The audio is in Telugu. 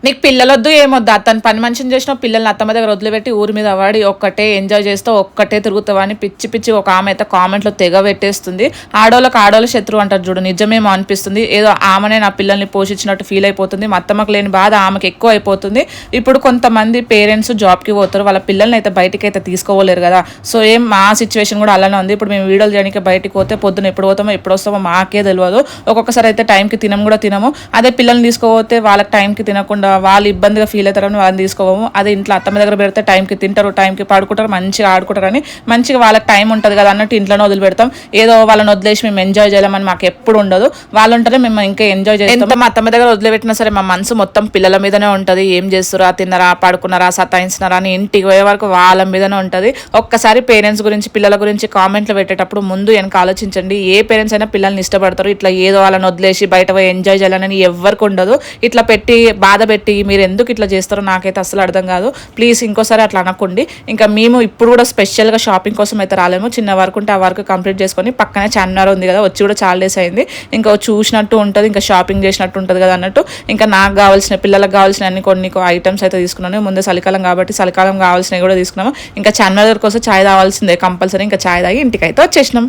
నీకు పిల్లలొద్దు ఏమొద్దు, అతను పని మనిషిని చేసిన పిల్లల్ని అత్తమ్మ దగ్గర వదిలిపెట్టి ఊరి మీద వాడి ఒక్కటే ఎంజాయ్ చేస్తూ ఒక్కటే తిరుగుతావా అని పిచ్చి పిచ్చి ఒక ఆమె అయితే కామెంట్లో తెగ పెట్టేస్తుంది. ఆడోళ్ళ శత్రువు అంటారు చూడు, నిజమేమో అనిపిస్తుంది. ఏదో ఆమెనే నా పిల్లల్ని పోషించినట్టు ఫీల్ అయిపోతుంది. మా అత్తమ్మకు లేని బాధ ఆమెకు ఎక్కువ అయిపోతుంది. ఇప్పుడు కొంతమంది పేరెంట్స్ జాబ్కి పోతారు, వాళ్ళ పిల్లల్ని అయితే బయటికి అయితే తీసుకోలేరు కదా. సో మా సిచ్యువేషన్ కూడా అలానే ఉంది. ఇప్పుడు మేము వీడియోలు చేయడానికి బయటికి పోతే పొద్దున ఎప్పుడు పోతామో ఎప్పుడు వస్తామో మాకే తెలియదు. ఒక్కొక్కసారి అయితే టైంకి తినము. అదే పిల్లల్ని తీసుకోపోతే వాళ్ళకి టైంకి తినకుండా వాళ్ళు ఇబ్బందిగా ఫీల్ అవుతారని వాళ్ళని తీసుకోవము. అదే ఇంట్లో అత్తమ్మ దగ్గర పెడితే టైంకి తింటారు, టైంకి పడుకుంటారు, మంచిగా ఆడుకుంటారు అని మంచిగా వాళ్ళకి టైం ఉంటుంది కదా అన్నట్టు ఇంట్లోనే వదిలిపెడతాం. ఏదో వాళ్ళని వదిలేసి మేము ఎంజాయ్ చేయాలని మాకు ఎప్పుడు ఉండదు. వాళ్ళు ఉంటారే మేము ఇంకా ఎంజాయ్ చేస్తాం. మా అత్తమ్మ దగ్గర వదిలిపెట్టినా సరే మా మనసు మొత్తం పిల్లల మీదనే ఉంటుంది. ఏం చేస్తారా, తిన్నారా, పడుకున్నారా, సతాయించినారా అని ఇంటికి పోయే వరకు వాళ్ళ మీదనే ఉంటుంది. ఒక్కసారి పేరెంట్స్ గురించి పిల్లల గురించి కామెంట్లు పెట్టేటప్పుడు ముందు వెనక ఆలోచించండి. ఏ పేరెంట్స్ అయినా పిల్లల్ని ఇష్టపడతారు. ఇట్లా ఏదో వాళ్ళని వదిలేసి బయట పోయి ఎంజాయ్ చేయాలని ఎవరికి ఉండదు. ఇట్లా పెట్టి బాధ పెట్టి మీరు ఎందుకు ఇట్లా చేస్తారో నాకైతే అసలు అర్థం కాదు. ప్లీజ్ ఇంకోసారి అట్లా అనకండి. ఇంకా మేము ఇప్పుడు కూడా స్పెషల్గా షాపింగ్ కోసం అయితే రాలేము. చిన్న వర్క్ ఉంటే ఆ వర్క్ కంప్లీట్ చేసుకొని పక్కనే చార్మినార్ ఉంది కదా, వచ్చి కూడా చాలా డేస్ అయింది. ఇంకా చూసినట్టు ఉంటుంది, ఇంకా షాపింగ్ చేసినట్టు ఉంటుంది కదా అన్నట్టు ఇంకా నాకు కావాల్సిన పిల్లలకు కావాల్సిన అన్ని కొన్ని ఐటమ్స్ అయితే తీసుకున్నాను. ముందే చలికాలం కాబట్టి చలికాలం కావాల్సినవి కూడా తీసుకున్నాము. ఇంకా చార్మినార్ కోసం చాయ్ తాగాల్సిందే కంపల్సరీ. ఇంకా చాయ్ తాగి ఇంటికి అయితే వచ్చేసినాం.